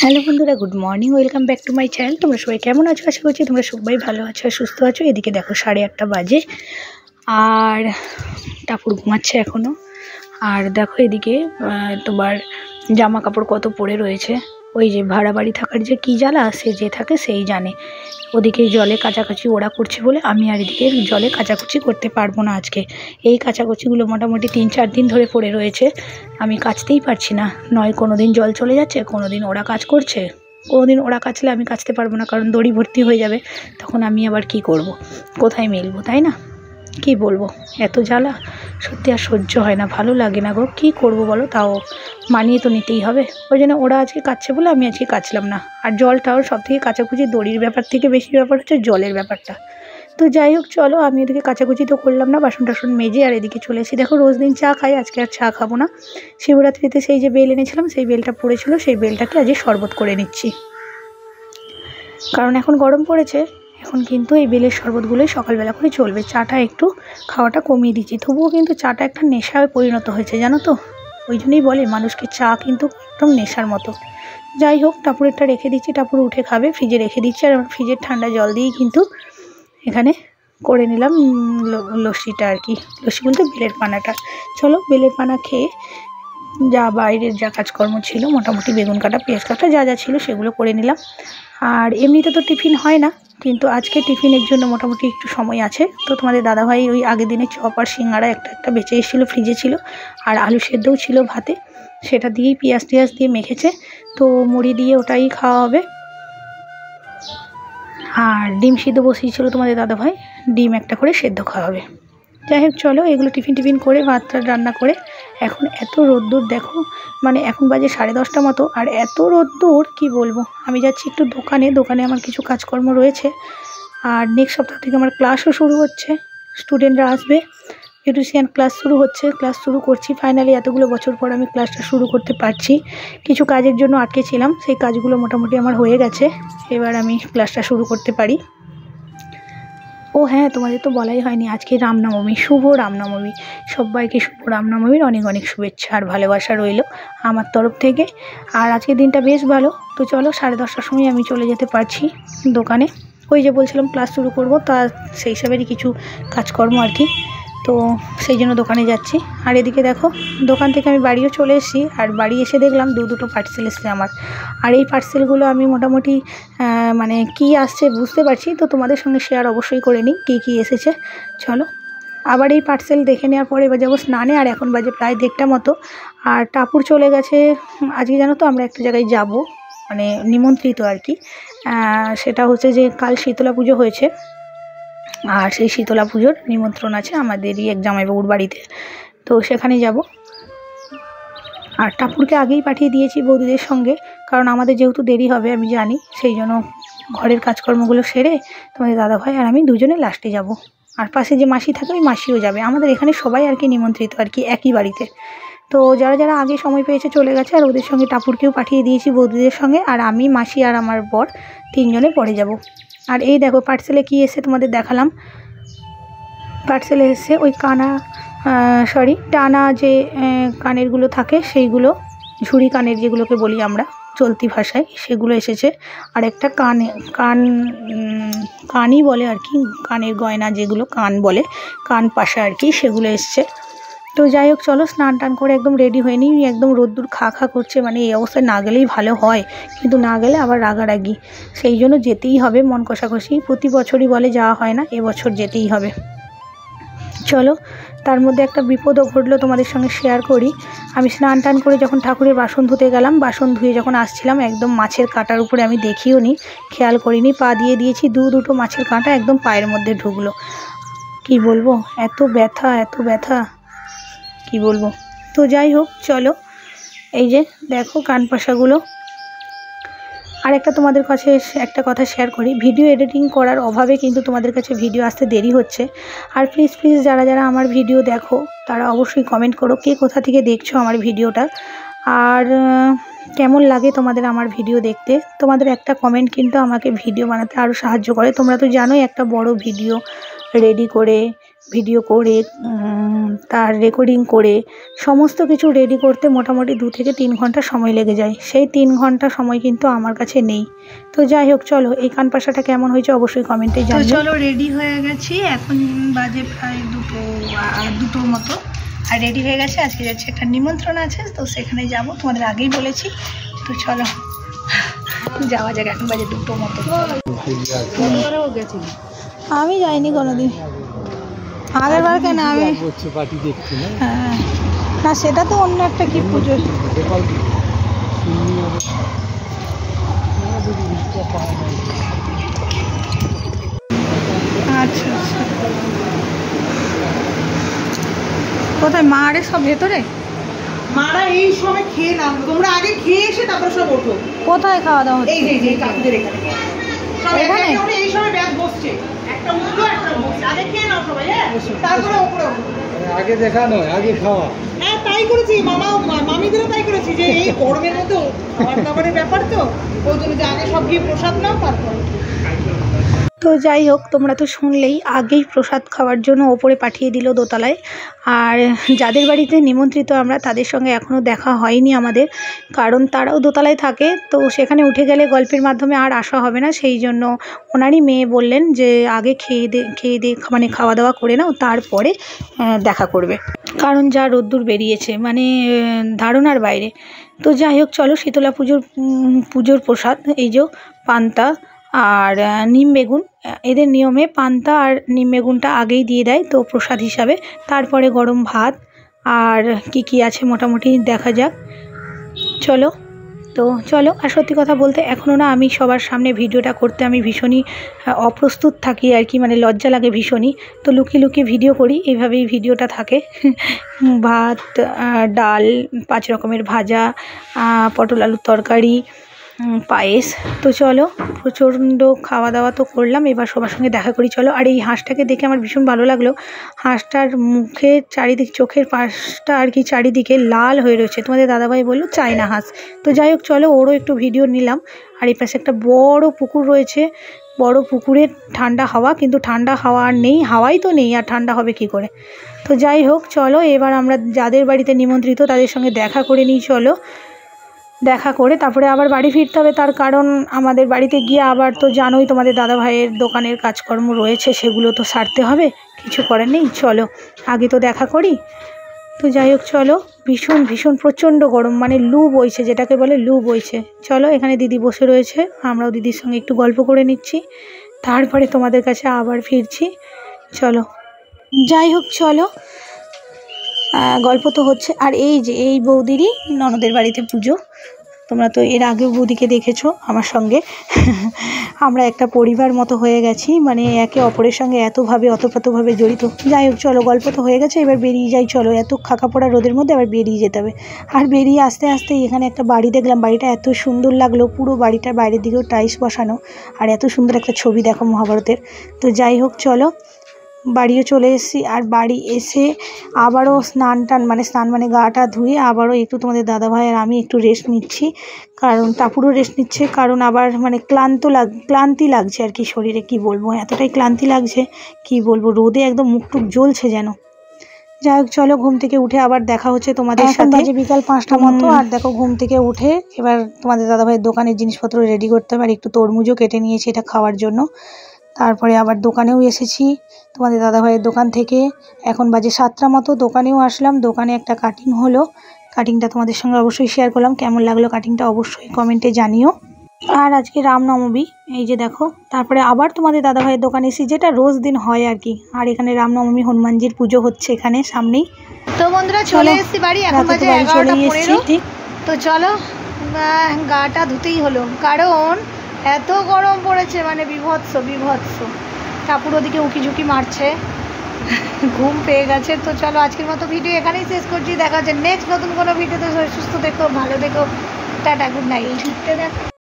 Hello বন্ধুরা, good morning, welcome back to my channel. তোমরা সবাই কেমন আছো? আশা করছি তোমরা সবাই ভালো আছো আর সুস্থ আছো। এদিকে দেখো 8:30 বাজে আর টাপুর ঘুমাচ্ছে এখনও। আর দেখো এদিকে তোমার জামা কাপড় কত পড়ে রয়েছে। ওই যে ভাড়া বাড়ি থাকার যে কী জ্বালা, সে যে থাকে সেই জানে। ওদিকে জলে কাচাকুচি ওরা করছে বলে আমি আর এদিকে জলে কাচাকুচি করতে পারবো না আজকে। এই কাচাকুচিগুলো মোটামুটি 3-4 দিন ধরে পড়ে রয়েছে, আমি কাচতেই পারছি না। নয় কোনো দিন জল চলে যাচ্ছে, কোনো দিন ওরা কাজ করছে, কোনো দিন ওরা কাচলে আমি কাচতে পারবো না, কারণ দড়ি ভর্তি হয়ে যাবে। তখন আমি আবার কি করব, কোথায় মেলবো, তাই না? কি বলবো, এত জ্বালা সত্যি আর সহ্য হয় না, ভালো লাগে না গো। কী করবো বলো, তাও মানিয়ে তো নিতেই হবে। ওই জন্য ওরা আজকে কাচছে বলে আমি আজকে কাচলাম না। আর জলটাও সব থেকে কাচাকুচি দড়ির ব্যাপার থেকে বেশি ব্যাপার হচ্ছে জলের ব্যাপারটা। তো যাই হোক, চলো আমি এদিকে কাচাকুচি তো করলাম না, বাসন টাসন মেজে আর এদিকে চলে এসেছি। দেখো রোজ দিন চা খাই, আজকে আর চা খাবো না। শিবরাত্রিতে সেই যে বেল এনেছিলাম, সেই বেলটা পড়েছিল, সেই বেলটাকে আজকে শরবত করে নিচ্ছি। কারণ এখন গরম পড়েছে, এখন কিন্তু এই বেলের শরবতগুলোই সকালবেলা করে চলবে। চাটা একটু খাওয়াটা কমিয়ে দিচ্ছি, তবুও কিন্তু চাটা একটা নেশায় পরিণত হয়েছে, জানো তো। ওই জন্যই বলে মানুষকে চা কিন্তু একদম নেশার মতো। যাই হোক, টাপুরেরটা রেখে দিচ্ছি, টাপুর উঠে খাবে, ফ্রিজে রেখে দিচ্ছি। আর ফ্রিজের ঠান্ডা জল দিয়েই কিন্তু এখানে করে নিলাম লস্যিটা আর কি। লস্যি বলতে বেলের পানাটা। চলো বেলের পানা খেয়ে যা বাইরের যা কাজকর্ম ছিল, মোটামুটি বেগুন কাটা, পেঁয়াজ কাটা, যা যা ছিল সেগুলো করে নিলাম। আর এমনিতে তো টিফিন হয় না, কিন্তু আজকে টিফিনের জন্য মোটামুটি একটু সময় আছে। তো তোমাদের দাদাভাই ওই আগের দিনে চপ আর সিঙ্গাড়া একটা বেঁচে এসেছিলো, ফ্রিজে ছিল। আর আলু সেদ্ধও ছিল ভাতে, সেটা দিয়েই পেঁয়াজ টিয়াজ দিয়ে মেখেছে। তো মুড়ি দিয়ে ওটাই খাওয়া হবে। আর ডিম সিদ্ধ বসিয়েছিল তোমাদের দাদাভাই, ডিম একটা করে সেদ্ধ খাওয়া হবে। যাই হোক, চলো এগুলো টিফিন করে ভাতটা রান্না করে। এখন এত রোদ্দুর দেখো, মানে এখন বাজে 10:30 মতো, আর এত রোদ্দুর কি বলবো। আমি যাচ্ছি একটু দোকানে আমার কিছু কাজকর্ম রয়েছে। আর নেক্সট সপ্তাহ থেকে আমার ক্লাসও শুরু হচ্ছে, স্টুডেন্টরা আসবে, বিউটিশিয়ান ক্লাস শুরু হচ্ছে। ক্লাস শুরু করছি ফাইনালি, এতগুলো বছর পর আমি ক্লাসটা শুরু করতে পারছি। কিছু কাজের জন্য আটকে ছিলাম, সেই কাজগুলো মোটামুটি আমার হয়ে গেছে, এবার আমি ক্লাসটা শুরু করতে পারি। ও হ্যাঁ, তোমাদের তো বলাই হয়নি, আজকে রামনবমী, শুভ রামনবমী। সবাইকে শুভ রামনবমীর অনেক অনেক শুভেচ্ছা আর ভালোবাসা রইল আমার তরফ থেকে। আর আজকের দিনটা বেশ ভালো। তো চলো 10:30টার সময় আমি চলে যেতে পারছি দোকানে। ওই যে বলছিলাম ক্লাস শুরু করব, তা সেই হিসাবেরই কিছু কাজকর্ম আর কি। তো সেই জন্য দোকানে যাচ্ছি। আর এদিকে দেখো, দোকান থেকে আমি বাড়িও চলে এসেছি। আর বাড়ি এসে দেখলাম দুটো পার্সেল এসেছে আমার। আর এই পার্সেলগুলো আমি মোটামুটি মানে কি আসছে বুঝতে পারছি, তো তোমাদের সঙ্গে শেয়ার অবশ্যই করে নিই কী এসেছে। চলো আবার এই পার্সেল দেখে নেওয়ার পরে এবার যাবো স্নানে। আর এখন বাজে প্রায় 1:30 মতো। আর টাপুর চলে গেছে আজকে, জানো তো আমরা একটা জায়গায় যাব, মানে নিমন্ত্রিত আর কি। সেটা হচ্ছে যে কাল শীতলা পুজো হয়েছে, আর সেই শীতলা পুজোর নিমন্ত্রণ আছে আমাদেরই এক জামাইবাবুর বাড়িতে, তো সেখানে যাব। আর টাপুরকে আগেই পাঠিয়ে দিয়েছি বৌদিদের সঙ্গে, কারণ আমাদের যেহেতু দেরি হবে আমি জানি, সেই জন্য ঘরের কাজকর্মগুলো সেরে তোমাদের দাদাভাই আর আমি দুজনে লাস্টে যাব। আর পাশে যে মাসি থাকে ওই মাসিও যাবে। আমাদের এখানে সবাই আর কি নিমন্ত্রিত আর কি, একই বাড়িতে। তো যারা আগে সময় পেয়েছে চলে গেছে, আর ওদের সঙ্গে টাপুরকেও পাঠিয়ে দিয়েছি বৌদিদের সঙ্গে। আর আমি, মাসি আর আমার বর 3 জনে পরে যাব। আর এই দেখো পার্সেলে কি এসে তোমাদের দেখালাম। পার্সেলে এসে ওই টানা যে কানেরগুলো থাকে, সেইগুলো ঝুড়ি কানের যেগুলোকে বলি আমরা চলতি ভাষায়, সেগুলো এসেছে। আর একটা কানই বলে আর কি, কানের গয়না যেগুলো কান বলে, কান পাশা আর কি, সেগুলো এসছে। তো যাই হোক, চলো স্নান টান করে একদম রেডি হয়ে নিই। একদম রোদ্দুর খা করছে, মানে এই অবস্থায় না গেলেই ভালো হয়, কিন্তু না গেলে আবার রাগারাগি। সেই জন্য যেতেই হবে, মন কষাকষি। প্রতি বছরই বলে যাওয়া হয় না, এবছর যেতেই হবে। চলো, তার মধ্যে একটা বিপদও ঘটলো, তোমাদের সঙ্গে শেয়ার করি। আমি স্নান টান করে যখন ঠাকুরের বাসন ধুতে গেলাম, বাসন ধুয়ে যখন আসছিলাম, একদম মাছের কাঁটার উপরে আমি দেখিও নি, খেয়াল করিনি, পা দিয়ে দিয়েছি, দুটো মাছের কাঁটা একদম পায়ের মধ্যে ঢুকলো। কি বলবো, এত ব্যথা কি বলবো। তো যাই হোক, চলো এই যে দেখো কানপাশাগুলো। আর তোমাদের কাছে একটা কথা শেয়ার করি, ভিডিও এডিটিং করার অভাবে কিন্তু তোমাদের কাছে ভিডিও আসতে দেরি হচ্ছে। আর প্লিজ যারা আমার ভিডিও দেখো তারা অবশ্যই কমেন্ট করো কে কোথা থেকে দেখছো আমার ভিডিওটা, আর কেমন লাগে তোমাদের আমার ভিডিও দেখতে। তোমাদের একটা কমেন্ট কিন্তু আমাকে ভিডিও বানাতে আরও সাহায্য করে। তোমরা তো জানোই একটা বড় ভিডিও রেডি করে ভিডিও করে তার রেকর্ডিং করে সমস্ত কিছু রেডি করতে মোটামুটি 2 থেকে 3 ঘন্টা সময় লেগে যায়। সেই 3 ঘন্টা সময় কিন্তু আমার কাছে নেই। তো যাই হোক, চলো এই কানপাশাটা কেমন হয়েছে অবশ্যই কমেন্টে জানিও। চলো রেডি হয়ে গেছি, এখন বাজে প্রায় 2টোর মতো, আর রেডি হয়ে গেছে। আজকে যাচ্ছে একটা নিমন্ত্রণ আছে, তো সেখানে যাব, তোমাদের আগেই বলেছি। তো চলো যাওয়া যাক, এখন বাজে 2টোর মতো। আমি যাইনি কোনোদিন, আগের বার কেন আমি, হ্যাঁ না সেটা তো অন্য একটা কি পুজো। আচ্ছা আচ্ছা, কোথায় মারে সব ভেতরে? মারা এই সময় খেয়ে নাম, তোমরা আগে খেয়ে এসে তারপর সব ওঠো। কোথায় খাওয়া দাওয়া হচ্ছে? এই যে কাকুদের এখানে এখানে এই সময় ব্যাগ বসছে, একটা উঠলো একটা বসছে। আগে খেয়ে নাও সবাই, হ্যাঁ তারপরে উপরে ওঠো। আগে দেখা নয়, আগে খাওয়া। হ্যাঁ তাই করেছি, মামিদেরও তাই করেছি, যে এই গরমের মধ্যে খাবার দাবারের ব্যাপার, তো ওই জন্য যে আগে সব গিয়ে প্রসাদ নাও তারপর। তো যাই হোক, তোমরা তো শুনলেই, আগেই প্রসাদ খাওয়ার জন্য ওপরে পাঠিয়ে দিল দোতলায়। আর যাদের বাড়িতে নিমন্ত্রিত আমরা, তাদের সঙ্গে এখনও দেখা হয়নি আমাদের, কারণ তারাও দোতলায় থাকে। তো সেখানে উঠে গেলে গল্পের মাধ্যমে আর আসা হবে না, সেই জন্য ওনারই মেয়ে বললেন যে আগে খেয়ে দে মানে খাওয়া দাওয়া করে নাও, তারপরে দেখা করবে, কারণ যা রোদ্দুর বেরিয়েছে মানে ধারণার বাইরে। তো যাই হোক, চলো শীতলা পুজোর প্রসাদ এই যে পান্তা আর নিম বেগুন, এদের নিয়মে পান্তা আর নিম বেগুনটা আগেই দিয়ে দেয় তো প্রসাদ হিসাবে, তারপরে গরম ভাত আর কি আছে মোটামুটি দেখা যাক। চলো আর সত্যি কথা বলতে এখনও না আমি সবার সামনে ভিডিওটা করতে আমি ভীষণই অপ্রস্তুত থাকি আর কি, মানে লজ্জা লাগে ভীষণই। তো লুকিয়ে ভিডিও করি, এইভাবেই ভিডিওটা থাকে। ভাত, ডাল, 5 রকমের ভাজা, পটল আলুর তরকারি, পায়েস। তো চলো, প্রচণ্ড খাওয়া দাওয়া তো করলাম, এবার সবার সঙ্গে দেখা করি চলো। আর এই হাঁসটাকে দেখে আমার ভীষণ ভালো লাগলো, হাঁসটার মুখের চারিদিক, চোখের পাশটা আর কি চারিদিকে লাল হয়ে রয়েছে। তোমাদের দাদাভাই বললো চায়না হাঁস। তো যাই হোক, চলো ওরও একটু ভিডিও নিলাম। আর এই পাশে একটা বড় পুকুর রয়েছে, বড় পুকুরে ঠান্ডা হাওয়া, কিন্তু ঠান্ডা হাওয়া আর নেই, হাওয়াই তো নেই, আর ঠান্ডা হবে কি করে। তো যাই হোক, চলো এবার আমরা যাদের বাড়িতে নিমন্ত্রিত তাদের সঙ্গে দেখা করে নিই। চলো দেখা করে তারপরে আবার বাড়ি ফিরতে হবে, তার কারণ আমাদের বাড়িতে গিয়ে আবার তো জানোই তোমাদের দাদাভাইয়ের দোকানের কাজকর্ম রয়েছে, সেগুলো তো সারতে হবে, কিছু করার নেই। চলো আগে তো দেখা করি। তো যাই হোক, চলো, ভীষণ প্রচণ্ড গরম, মানে লু বইছে, যেটাকে বলে লু বইছে। চলো, এখানে দিদি বসে রয়েছে, আমরাও দিদির সঙ্গে একটু গল্প করে নিচ্ছি, তারপরে তোমাদের কাছে আবার ফিরছি। চলো যাই হোক, চলো গল্প তো হচ্ছে। আর এই যে এই বৌদিরই ননদের বাড়িতে পুজো, তোমরা তো এর আগেও বৌদিকে দেখেছো আমার সঙ্গে। আমরা একটা পরিবার মতো হয়ে গেছি, মানে একে অপরের সঙ্গে এতভাবে অতপ্রতভাবে জড়িত। যাই হোক, চলো গল্প তো হয়ে গেছে, এবার বেরিয়ে যাই। চলো, এত খাকা পড়া রোদের মধ্যে আবার বেরিয়ে যেতে হবে। আর বেরিয়ে আস্তে এখানে একটা বাড়ি দেখলাম, বাড়িটা এত সুন্দর লাগলো, পুরো বাড়িটার বাইরের দিকেও টাইলস বসানো, আর এত সুন্দর একটা ছবি দেখো মহাভারতের। তো যাই হোক, চলো বাড়িও চলে এসেছি। আর বাড়ি এসে আবারও স্নান মানে গাটা ধুয়ে আবারও একটু তোমাদের দাদাভাই আর আমি একটু রেস্ট নিচ্ছি, কারণ টাপুরও রেস্ট নিচ্ছে, কারণ আবার মানে ক্লান্তি লাগছে আর কি শরীরে, কি বলবো, এতটাই ক্লান্তি লাগছে কি বলবো, রোদে একদম মুখটুক জ্বলছে যেন। যাই হোক, চলো ঘুম থেকে উঠে আবার দেখা হচ্ছে তোমাদের সাথে। বাজে বিকাল 5টা মতো, আর দেখো ঘুম থেকে উঠে এবার তোমাদের দাদাভাইয়ের দোকানের জিনিসপত্র রেডি করতে হবে, আর একটু তরমুজও কেটে নিয়েছি এটা খাওয়ার জন্য। তারপরে আবার দোকানেও এসেছি তোমাদের দাদাভাইয়ের দোকান থেকে, এখন বাজে 7টা মতো, দোকানেও আসলাম। দোকানে একটা কাটিং হলো, কাটিংটা তোমাদের সঙ্গে অবশ্যই শেয়ার করলাম, কেমন লাগলো কাটিংটা অবশ্যই কমেন্টে জানিও। আর আজকে রামনবমী, এই যে দেখো, তারপরে আবার তোমাদের দাদাভাইয়ের দোকানে এসেছি, যেটা রোজ দিন হয় আর কি। আর এখানে রামনবমী হনুমানজির পুজো হচ্ছে এখানে সামনেই। তো বন্ধুরা চলে এসেছি বাড়ি, এখন বাজে 11:15। তো চলো, গাটা ধুতেই হলো, কারণ এত গরম পড়েছে, মানে বিভৎস। টাপুর ওদিকে উঁকি মারছে, ঘুম পেয়ে গেছে। তো চলো আজকের মতো ভিডিও এখানেই শেষ করছি, দেখা হচ্ছে নেক্সট নতুন কোনো ভিডিওতে। সুস্থ দেখো, ভালো দেখো, টাটা, গুড নাইট।